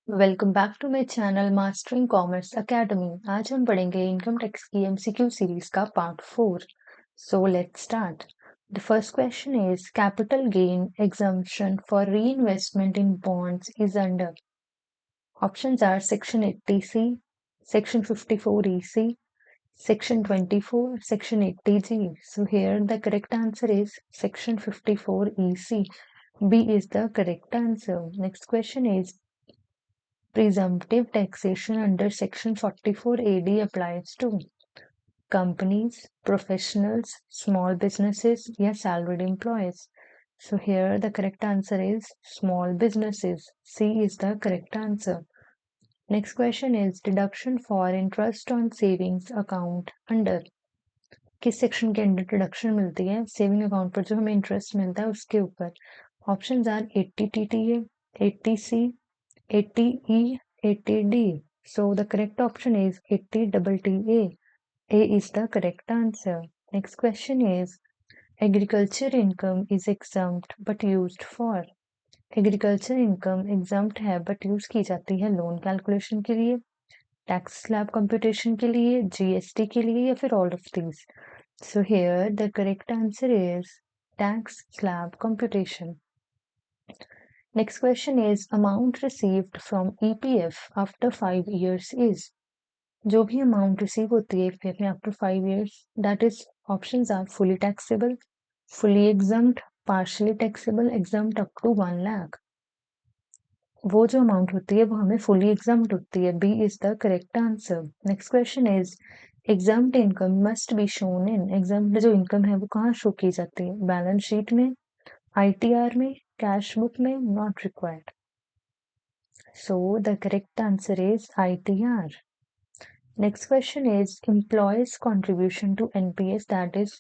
Welcome back to my channel mastering commerce academy. आज हम पढ़ेंगे इनकम टैक्स की एमसीक्यू सीरीज का part 4। So let's start. The first question is capital gain exemption for reinvestment in bonds is under. Options are section 80C, section 54EC, section 24, section 80G. So here the correct answer is section 54EC. B is the correct answer. Next question is presumptive taxation under Section 44AD applies to companies, professionals, small businesses, या salaried employees. So here the correct answer is small businesses. C is the correct answer. Next question is deduction for interest on savings account under किस section के under deduction मिलती है saving account पर जो हमें interest मिलता है उसके ऊपर। Options are 80TTA, 80C, 80E, 80D. So the correct option is 80TTA. A is the correct answer. Next question is agriculture income is exempt but used for। Agriculture income exempt है but use की जाती है loan calculation के लिए, tax slab computation के लिए, GST के लिए, या फिर all of these. So here the correct answer is tax slab computation. Next question is amount received from EPF after 5 years is। जो भी अमाउंट रिसीव होती है EPF में after 5 years, that is options are fully taxable, fully exempt, partially taxable, exempt up to 1 lakh. वो जो amount होती है वो हमें फुली एग्जम्प्ट होती है। B is the correct answer. Next question is exempt income must be shown in. Exempt जो income है वो कहाँ शो की जाती है? बैलेंस शीट में, ITR में, कैश बुक में, not required. So the correct answer is ITR. Next question is employees contribution to NPS, that is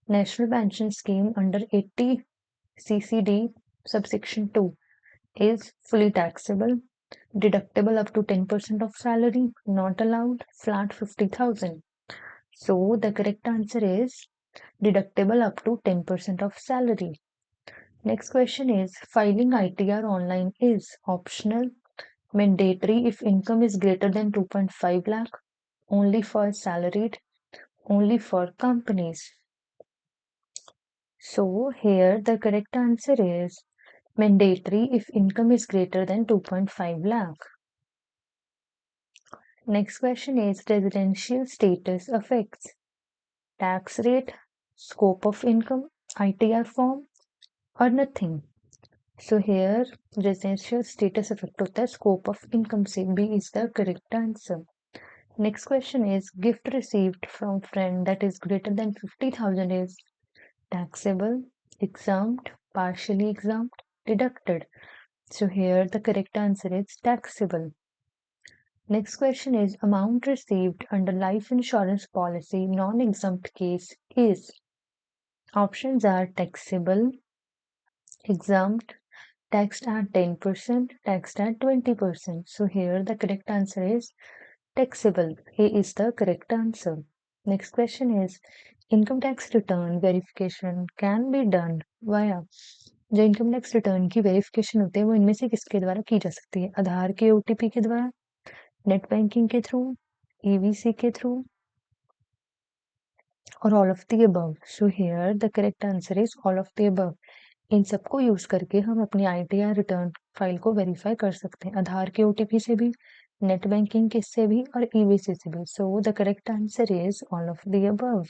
National Pension Scheme under 80 CCD subsection 2 is fully taxable, deductible up to 10% of salary, not allowed, flat 50,000. So the correct answer is deductible up to 10% of salary. Next question is filing ITR online is optional, mandatory if income is greater than 2.5 lakh, only for salaried, only for companies. So here the correct answer is mandatory if income is greater than 2.5 lakh. Next question is residential status affects tax rate, scope of income, ITR form or nothing. So here residential status affect होता है scope of income से। B is the correct answer. Next question is gift received from friend that is greater than 50,000 is taxable, exempt, partially exempt, deducted. So here the correct answer is taxable. Next question is amount received under life insurance policy non-exempt case is। Options are taxable, exempt, taxed at 10%, taxed at 20%. So here the correct answer is taxable. A is the correct answer. Next question is income tax return verification can be done via। जो income tax return की verification होती है वो इनमें से किसके द्वारा की जा सकती है? आधार के OTP के द्वारा, नेट बैंकिंग के थ्रू, EVC के थ्रू और all of the above. So here the correct answer is all of the above. इन सबको यूज करके हम अपनी ITR रिटर्न फाइल को वेरीफाई कर सकते हैं, आधार के OTP से भी, नेट बैंकिंग के से भी और EVC से भी। So the correct answer is all of the above.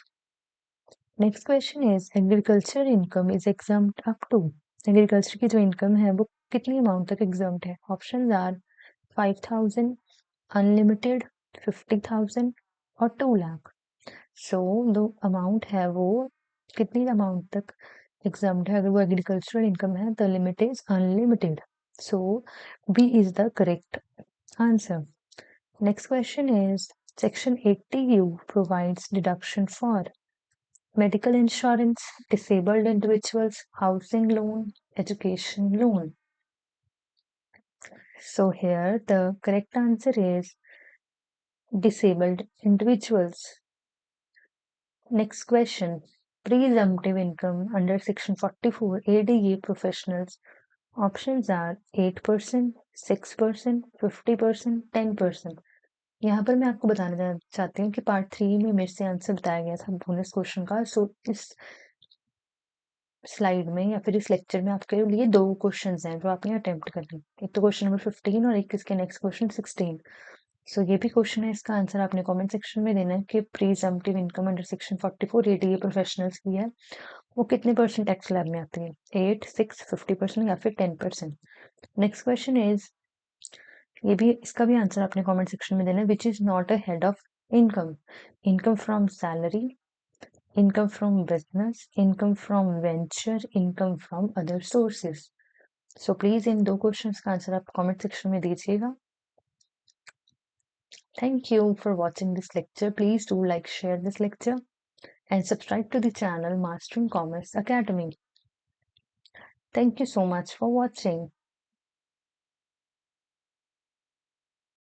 Next question is agriculture income is exempt up to. Agriculture की जो इनकम है वो कितनी अमाउंट तक एग्जाम्प्ट है? ऑप्शन आर 5,000, अनलिमिटेड, 50,000 और 2 लाख। सो जो अमाउंट है वो कितनी अमाउंट तक एग्जाम्प्ट है? अगर वो एग्रीकल्चरल इनकम है the limit is unlimited. So B is the correct answer. Next question is section 80U provides deduction for medical insurance, disabled individuals, housing loan, education loan. So here the correct answer is disabled individuals. Next question. Presumptive income under Section 44 ADA professionals options are 8%, 6%, 50%, 10%। यहाँ पर मैं आपको बताना चाहती हूँ कि part 3 में मेरे से आंसर बताया गया था बोनस क्वेश्चन का। सो इस स्लाइड में या फिर इस लेक्चर में आपके लिए 2 क्वेश्चंस हैं जो आपने अटेम्प्ट करने। एक तो क्वेश्चन नंबर 15 और एक इसके नेक्स्ट क्वेश्चन 16। सो ये भी क्वेश्चन है, इसका आंसर आपने कमेंट सेक्शन में देना है कि presumptive income under section 44 ATA professionals की है, वो कितने परसेंट टैक्स स्लैब में आती है, 8, 6, 50% या फिर 10%। नेक्स्ट क्वेश्चन इज, ये भी इसका भी आंसर आपने कमेंट सेक्शन में देना है, which is not a head of income, income from salary, income from business, income from venture, income from other sources. So please in 2 questions का आंसर आप कमेंट सेक्शन में दीजिएगा। Thank you for watching this lecture. Please do like, share this lecture and subscribe to the channel Mastering Commerce Academy. Thank you so much for watching.